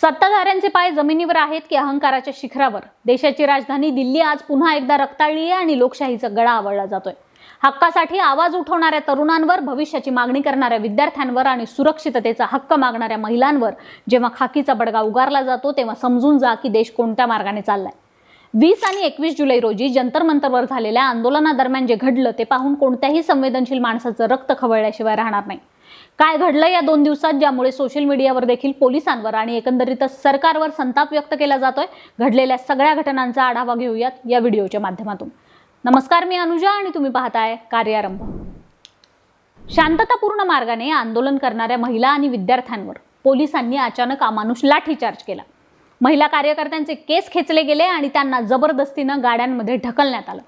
सत्ताधाऱ्यांचे पाय जमिनीवर आहेत की अहंकाराच्या शिखरावर? देशाची राजधानी दिल्ली आज पुन्हा एकदा रक्ताळली आहे आणि लोकशाहीचा गळा आवळला जातोय। हक्कासाठी आवाज उठवणाऱ्या तरुणांवर, भविष्याची मागणी करणाऱ्या विद्यार्थ्यांवर आणि सुरक्षिततेचा हक्क मागणाऱ्या महिलांवर जेव्हा खाकीचा बडगा उगारला जातो तेव्हा समजून जा की देश कोणत्या मार्गाने चाललाय। 20 आणि 21 जुलै रोजी जंतर मंतरवर झालेल्या आंदोलनादरम्यान जे घडलं ते पाहून कोणत्याही संवेदनशील माणसाचं रक्त खवळल्याशिवाय राहणार नाही। काय घडलं या 2 दिवसात ज्यामुळे सोशल मीडियावर देखील पोलिसांवर आणि एकंदरीतच सरकारवर संताप व्यक्त केला जातोय? घडलेल्या सगळ्या घटनांचा आढावा घेऊयात या व्हिडिओच्या माध्यमातून। नमस्कार, मी अनुजा आणि तुम्ही पाहताय कार्यारंभ। शांततापूर्ण मार्गाने आंदोलन करणाऱ्या महिला आणि विद्यार्थ्यांवर पोलिसांनी अचानक अमानुष लाठीचार्ज केला। महिला कार्यकर्त्यांचे केस खेचले गेले आणि त्यांना जबरदस्तीने गाड्यांमध्ये ढकलण्यात आलं।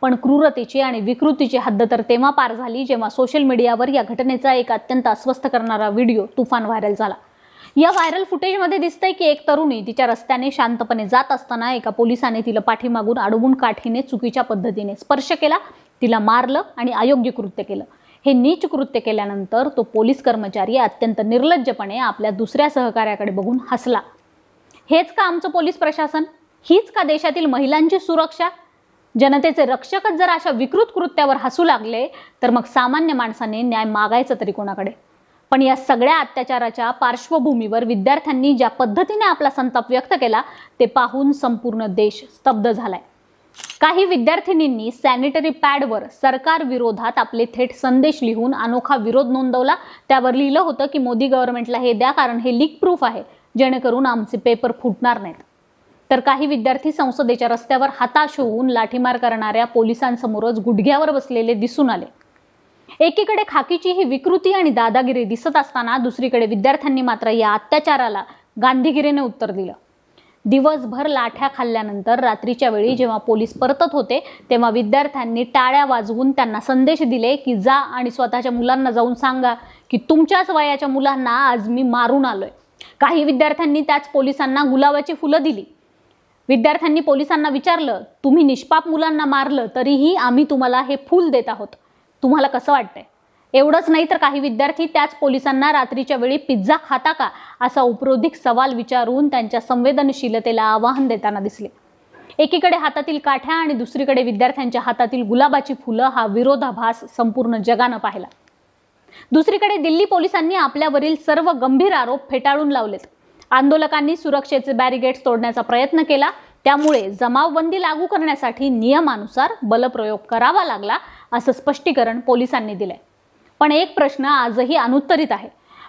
पण क्रूरतेची आणि विकृतीची हद्द तर तेव्हा पार झाली जेव्हा सोशल मीडियावर या घटनेचा एक अत्यंत अस्वस्थ करणारा व्हिडिओ तुफान व्हायरल झाला। या व्हायरल फुटेजमध्ये दिसतंय की एक तरुणी तिच्या रस्त्याने शांतपणे जात असताना एका पोलिसाने तिला पाठीमागून अडवून काठीने चुकीच्या पद्धतीने स्पर्श केला, तिला मारलं आणि अयोग्य कृत्य केलं। हे नीच कृत्य केल्यानंतर तो पोलीस कर्मचारी अत्यंत निर्लज्जपणे आपल्या दुसऱ्या सहकार्याकडे बघून हसला। हेच का आमचं पोलीस प्रशासन? हीच का देशातील महिलांची सुरक्षा? जनतेचे रक्षकच जर अशा विकृत कृत्यावर हसू लागले तर मग सामान्य माणसाने न्याय मागायचं तरी कोणाकडे? पण या सगळ्या अत्याचाराच्या पार्श्वभूमीवर विद्यार्थ्यांनी ज्या पद्धतीने आपला संताप व्यक्त केला ते पाहून संपूर्ण देश स्तब्ध झालाय। काही विद्यार्थिनींनी सॅनिटरी पॅडवर सरकार विरोधात आपले थेट संदेश लिहून अनोखा विरोध नोंदवला। त्यावर लिहिलं होतं की मोदी गव्हर्नमेंटला हे द्या कारण हे लीक प्रूफ आहे, जेणेकरून आमचे पेपर फुटणार नाहीत। तर काही विद्यार्थी संसदेच्या रस्त्यावर हताश होऊन लाठीमार करणाऱ्या पोलिसांसमोरच गुडघ्यावर बसलेले दिसून आले। एकीकडे खाकीची ही विकृती आणि दादागिरी दिसत असताना दुसरीकडे विद्यार्थ्यांनी मात्र या अत्याचाराला गांधीगिरीने उत्तर दिलं। दिवसभर लाठ्या खाल्ल्यानंतर रात्रीच्या वेळी जेव्हा पोलीस परतत होते तेव्हा विद्यार्थ्यांनी टाळ्या वाजवून त्यांना संदेश दिले की जा आणि स्वतःच्या मुलांना जाऊन सांगा की तुमच्याच वयाच्या मुलांना आज मी मारून आलोय। काही विद्यार्थ्यांनी त्याच पोलिसांना गुलाबाची फुलं दिली। विद्यार्थ्यांनी पोलिसांना विचारलं, तुम्ही निष्पाप मुलांना मारलं तरीही आम्ही तुम्हाला हे फूल देत आहोत, तुम्हाला कसं वाटतंय? एवढंच नाही तर काही विद्यार्थी त्याच पोलिसांना रात्रीच्या वेळी पिझ्झा खाता का असा उपरोधिक सवाल विचारून त्यांच्या संवेदनशीलतेला आवाहन देताना दिसले। एकीकडे हातातील काठ्या आणि दुसरीकडे विद्यार्थ्यांच्या हातातील गुलाबाची फुलं हा विरोधाभास संपूर्ण जगानं पाहिला। दुसरीकडे दिल्ली पोलिसांनी आपल्यावरील सर्व गंभीर आरोप फेटाळून लावलेत। आंदोलकांनी सुरक्षेचे बॅरिगेड्स तोडण्याचा प्रयत्न केला, त्यामुळे जमावबंदी लागू करण्यासाठी नियमानुसार बलप्रयोग करावा लागला असं स्पष्टीकरण पोलिसांनी दिलंय। पण एक प्रश्न आजही अनुत्तरित आहे।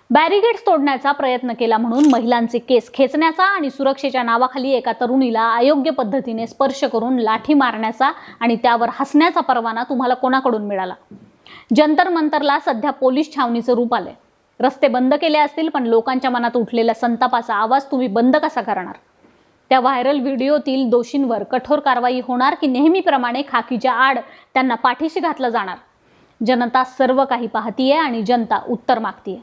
बॅरिगेड्स तोडण्याचा प्रयत्न केला म्हणून महिलांचे केस खेचण्याचा आणि सुरक्षेच्या नावाखाली एका तरुणीला अयोग्य पद्धतीने स्पर्श करून लाठी मारण्याचा आणि त्यावर हसण्याचा परवाना तुम्हाला कोणाकडून मिळाला? जंतर मंतरला सध्या पोलीस छावणीचं रूप आलंय। रस्ते बंद केले असतील पण लोकांच्या मनात उठलेल्या संतापाचा आवाज तुम्ही बंद कसा करणार? त्या व्हायरल व्हिडिओतील दोषींवर कठोर कारवाई होणार की नेहमीप्रमाणे खाकीच्या आड त्यांना पाठीशी घातलं जाणार? जनता सर्व काही पाहतीये आणि जनता उत्तर मागतीये।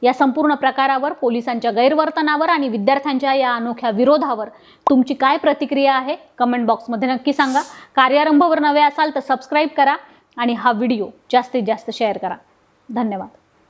या संपूर्ण प्रकारावर, पोलिसांच्या गैरवर्तनावर आणि विद्यार्थ्यांच्या या अनोख्या विरोधावर तुमची काय प्रतिक्रिया आहे? कमेंट बॉक्समध्ये नक्की सांगा। कार्यारंभवर नवे असाल तर सबस्क्राईब करा आणि हा व्हिडिओ जास्तीत जास्त शेअर करा। धन्यवाद।